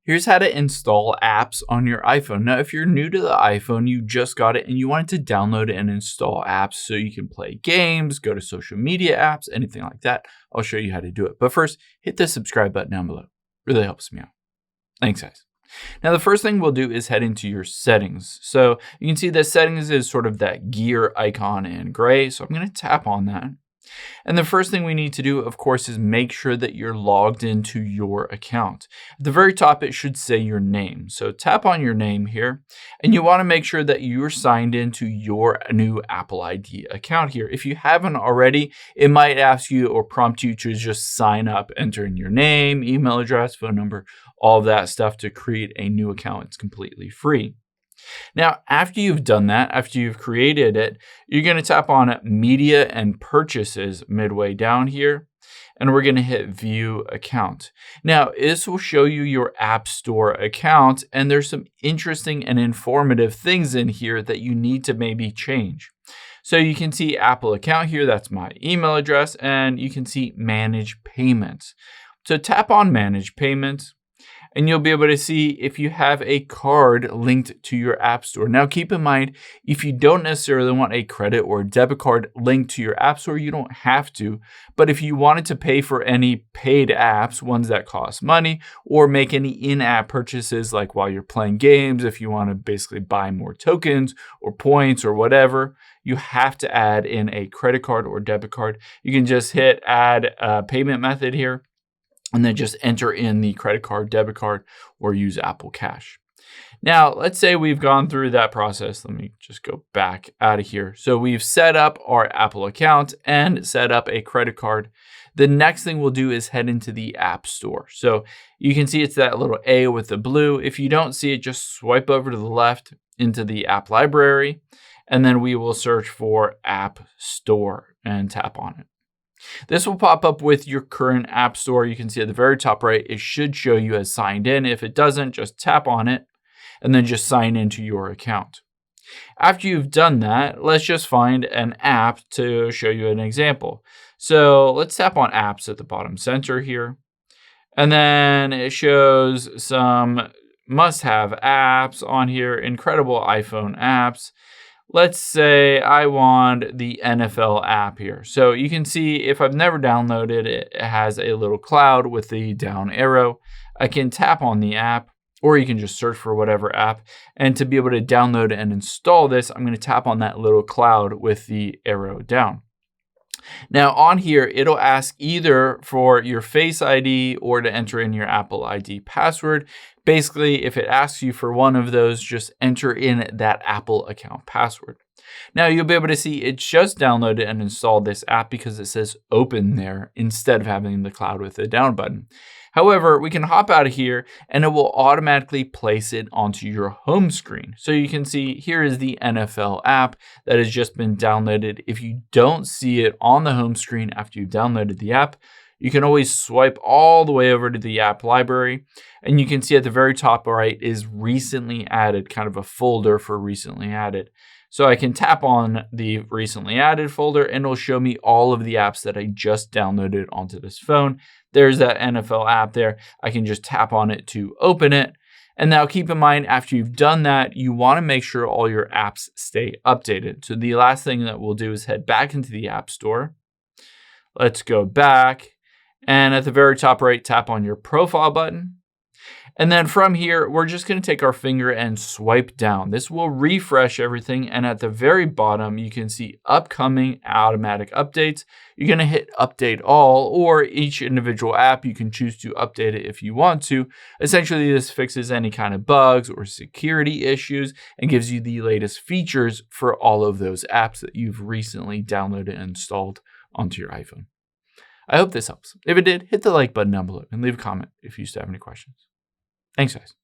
Here's how to install apps on your iPhone. Now, if you're new to the iPhone, you just got it and you wanted to download and install apps so you can play games, go to social media apps, anything like that, I'll show you how to do it. But first, hit the subscribe button down below. Really helps me out. Thanks, guys. Now, the first thing we'll do is head into your settings. So you can see that settings is sort of that gear icon in gray. So I'm going to tap on that. And the first thing we need to do, of course, is make sure that you're logged into your account. At the very top, it should say your name. So tap on your name here, and you want to make sure that you're signed into your new Apple ID account here. If you haven't already, it might ask you or prompt you to just sign up, enter in your name, email address, phone number, all of that stuff to create a new account. It's completely free. Now, after you've done that, after you've created it, you're going to tap on Media and Purchases midway down here, and we're going to hit View Account. Now, this will show you your App Store account, and there's some interesting and informative things in here that you need to maybe change. So you can see Apple account here, that's my email address, and you can see Manage Payments. So tap on Manage Payments, and you'll be able to see if you have a card linked to your App Store. Now, keep in mind, if you don't necessarily want a credit or a debit card linked to your App Store, you don't have to. But if you wanted to pay for any paid apps, ones that cost money, or make any in-app purchases, like while you're playing games, if you want to basically buy more tokens or points or whatever, you have to add in a credit card or debit card. You can just hit Add Payment Method here, and then just enter in the credit card, debit card, or use Apple Cash. Now, let's say we've gone through that process. Let me just go back out of here. So we've set up our Apple account and set up a credit card. The next thing we'll do is head into the App Store. So you can see it's that little A with the blue. If you don't see it, just swipe over to the left into the app library, and then we will search for App Store and tap on it. This will pop up with your current App Store. You can see at the very top right, it should show you as signed in. If it doesn't, just tap on it and then just sign into your account. After you've done that, let's just find an app to show you an example. So let's tap on Apps at the bottom center here. And then it shows some must-have apps on here, incredible iPhone apps. Let's say I want the NFL app here. So you can see if I've never downloaded it, it has a little cloud with the down arrow. I can tap on the app, or you can just search for whatever app. And to be able to download and install this, I'm going to tap on that little cloud with the arrow down. Now on here, it'll ask either for your Face ID or to enter in your Apple ID password. Basically, if it asks you for one of those, just enter in that Apple account password. Now you'll be able to see it's just downloaded and installed this app because it says open there instead of having the cloud with the down button. However, we can hop out of here and it will automatically place it onto your home screen. So you can see here is the NFL app that has just been downloaded. If you don't see it on the home screen after you've downloaded the app, you can always swipe all the way over to the app library, and you can see at the very top right is recently added, kind of a folder for recently added. So I can tap on the recently added folder and it'll show me all of the apps that I just downloaded onto this phone. There's that NFL app there. I can just tap on it to open it. And now keep in mind, after you've done that, you want to make sure all your apps stay updated. So the last thing that we'll do is head back into the App Store. Let's go back. And at the very top right, tap on your profile button. And then from here, we're just going to take our finger and swipe down. This will refresh everything. And at the very bottom, you can see upcoming automatic updates. You're going to hit update all, or each individual app, you can choose to update it if you want to. Essentially, this fixes any kind of bugs or security issues and gives you the latest features for all of those apps that you've recently downloaded and installed onto your iPhone. I hope this helps. If it did, hit the like button down below and leave a comment if you still have any questions. Thanks, guys.